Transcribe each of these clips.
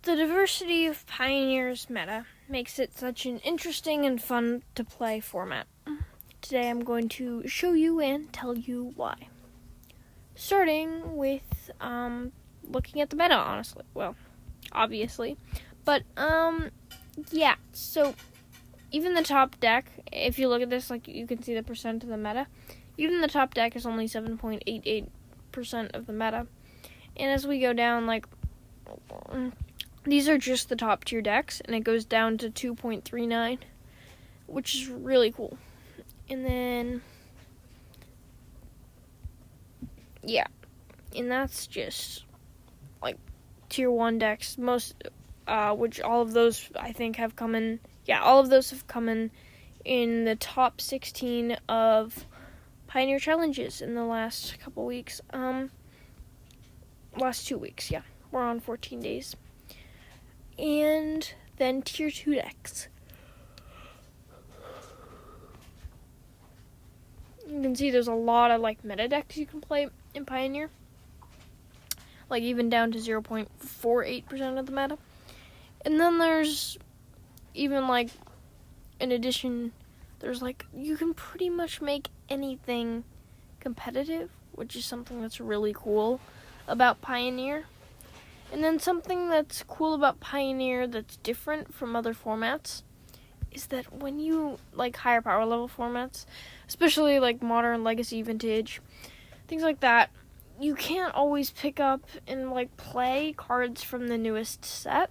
The diversity of Pioneer's meta makes it such an interesting and fun to play format. Today I'm going to show you and tell you why. Starting with looking at the meta, honestly. Well, obviously. But, yeah. So, even the top deck, if you look at this, like, you can see the percent of the meta. Even the top deck is only 7.88% of the meta. And as we go down, like, these are just the top tier decks, and it goes down to 2.39, which is really cool. And then, yeah, and that's just, like, tier 1 decks, most, which all of those, I think, have come in, all of those have come in the top 16 of Pioneer Challenges in the last couple weeks, last 2 weeks, we're on 14 days. And then tier 2 decks. You can see there's a lot of, like, meta decks you can play in Pioneer. Like, even down to 0.48% of the meta. And then there's even, like, in addition, there's, like, you can pretty much make anything competitive, which is something that's really cool about Pioneer. And then something that's cool about Pioneer that's different from other formats is that when you, like, higher power level formats, especially, like, Modern, Legacy, Vintage, things like that, you can't always pick up and, like, play cards from the newest set.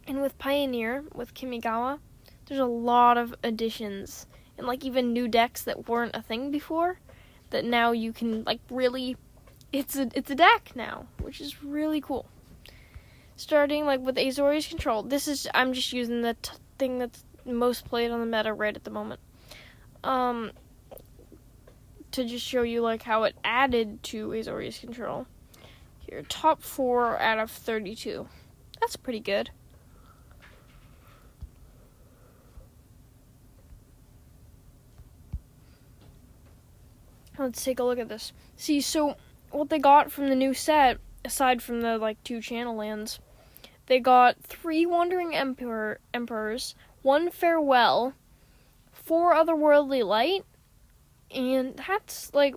And with Pioneer, with Kamigawa, there's a lot of additions and, like, even new decks that weren't a thing before that now you can, like, really... It's a deck now, which is really cool. Starting, like, with Azorius Control. I'm just using the thing that's most played on the meta right at the moment. To just show you, like, how it added to Azorius Control. Here, top 4 out of 32. That's pretty good. Let's take a look at this. See, so what they got from the new set, aside from the, like, 2 channel lands, they got 3 Wandering Emperors, 1 Farewell, 4 Otherworldly Light, and that's, like,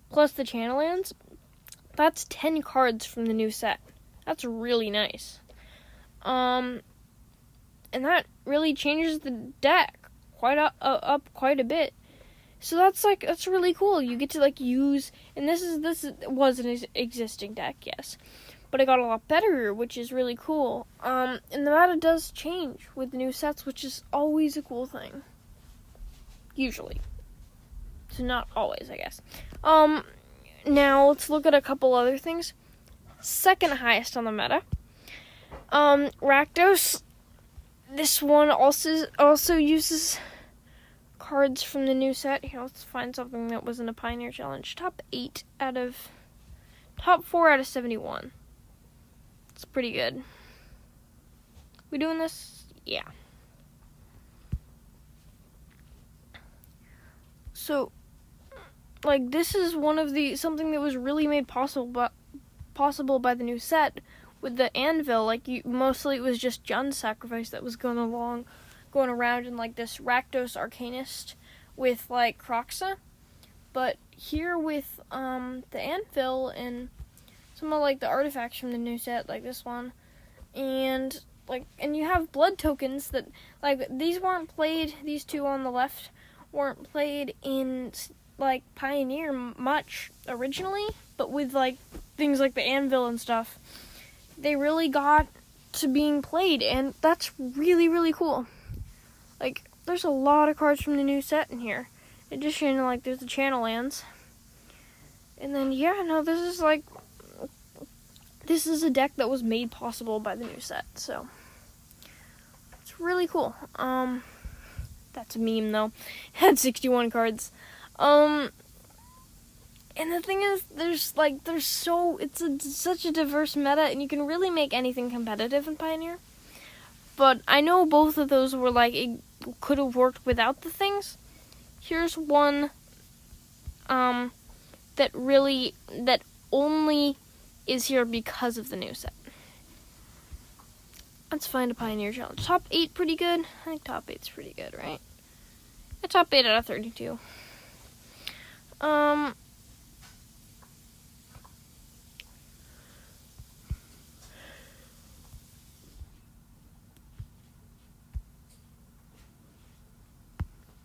plus the channel lands, that's 10 cards from the new set. That's really nice. And that really changes the deck up quite a bit. So that's really cool. You get to, like, use, and this was an existing deck, yes, but it got a lot better, which is really cool. And the meta does change with the new sets, which is always a cool thing. Usually, so not always, I guess. Now let's look at a couple other things. Second highest on the meta, Rakdos. This one also uses cards from the new set. Here, let's find something that was in a Pioneer Challenge. Top 4 out of 71. It's pretty good. We doing this? Yeah. So, like, this is something that was really made possible by the new set with the anvil. Like, mostly it was just Jund's Sacrifice that was going around in, like, this Rakdos Arcanist with, like, Kroxa. But here with the anvil and some of, like, the artifacts from the new set, like this one, and you have blood tokens that, like, these 2 on the left weren't played in, like, Pioneer much originally, but with, like, things like the anvil and stuff, they really got to being played, and that's really, really cool. Like, there's a lot of cards from the new set in here. In addition, like, there's the channel lands. And then, this is a deck that was made possible by the new set, so it's really cool. That's a meme, though. It had 61 cards. And the thing is, it's such a diverse meta, and you can really make anything competitive in Pioneer. But I know both of those were, like, it could have worked without the things. Here's one that only is here because of the new set. Let's find a Pioneer challenge. Top 8 pretty good? I think top 8's pretty good, right? A top 8 out of 32.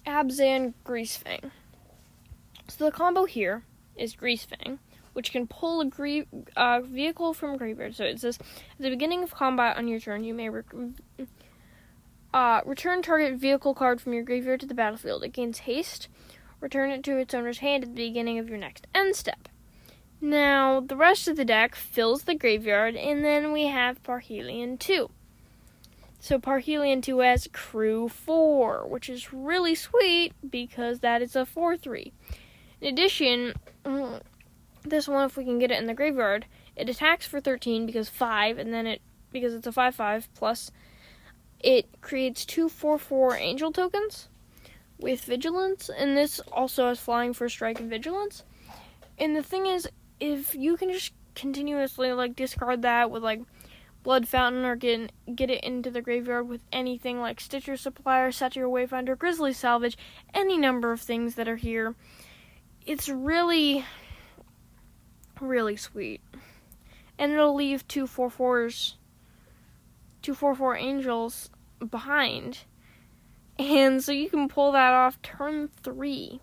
Abzan Greasefang. So the combo here is Greasefang, which can pull a vehicle from graveyard. So it says, at the beginning of combat on your turn, you may return target vehicle card from your graveyard to the battlefield. It gains haste. Return it to its owner's hand at the beginning of your next end step. Now, the rest of the deck fills the graveyard, and then we have Parhelion 2. So Parhelion 2 has Crew 4, which is really sweet because that is a 4/3. In addition, this one, if we can get it in the graveyard, it attacks for 13 because 5, and then because it's a 5/5 plus, it creates 2 4/4 angel tokens with vigilance, and this also has flying for strike and vigilance. And the thing is, if you can just continuously discard that with Blood Fountain or get it into the graveyard with anything like Stitcher Supplier, Satyr Wayfinder, Grizzly Salvage, any number of things that are here, it's really, really sweet. And it'll leave 2 4/4s, 2 4/4 angels behind. And so you can pull that off turn 3.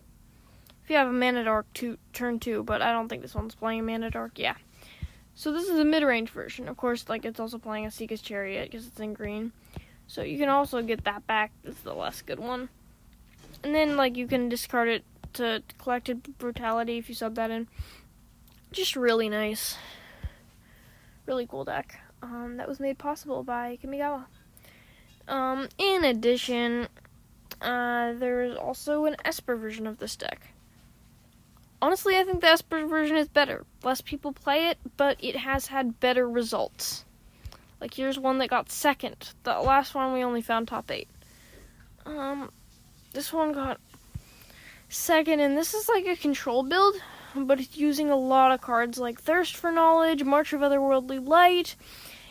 If you have a Mana Dark turn 2, but I don't think this one's playing a Mana Dark. Yeah. So this is a mid-range version. Of course, it's also playing a Seeka's Chariot because it's in green. So you can also get that back. This is the less good one. And then, you can discard it to Collected Brutality if you sub that in. Just really nice. Really cool deck. That was made possible by Kamigawa. In addition, there is also an Esper version of this deck. Honestly, I think the Esper version is better. Less people play it, but it has had better results. Here's one that got second. The last one we only found top 8. This one got second, and this is a control build, but it's using a lot of cards like Thirst for Knowledge, March of Otherworldly Light.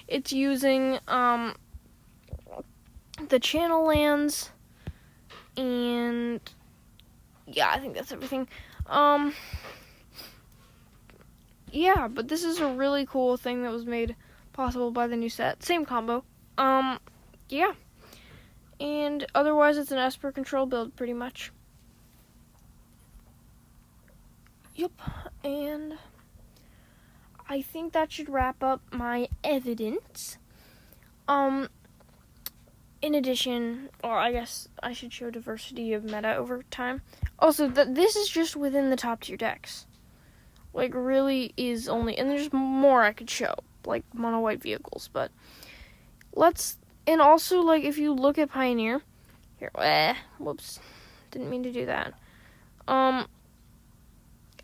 It's using the Channel Lands, and yeah, I think that's everything. Yeah, but this is a really cool thing that was made possible by the new set. Same combo. Yeah. And otherwise, it's an Esper control build, pretty much. Yep. And I think that should wrap up my evidence. In addition, or I guess I should show diversity of meta over time. Also, this is just within the top tier decks. Really is only, and there's more I could show, mono white vehicles, but and also, if you look at Pioneer, here, whoops, didn't mean to do that.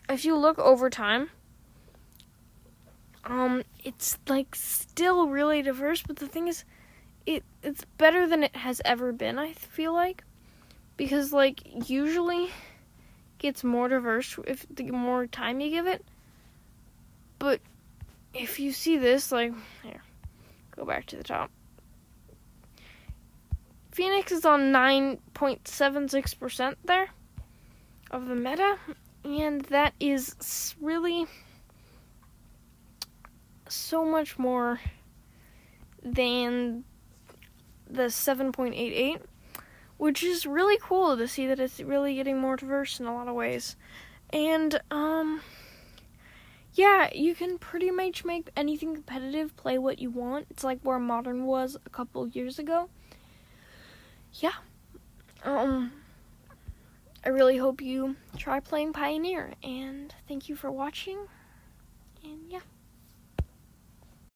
If you look over time, it's, still really diverse, but the thing is, it's better than it has ever been, I feel like. Because, usually gets more diverse if the more time you give it. But if you see this, here, go back to the top. Phoenix is on 9.76% there of the meta. And that is really so much more than the 7.88, which is really cool to see that it's really getting more diverse in a lot of ways. And, yeah, you can pretty much make anything competitive, play what you want. It's where Modern was a couple years ago. Yeah. I really hope you try playing Pioneer, and thank you for watching, and yeah.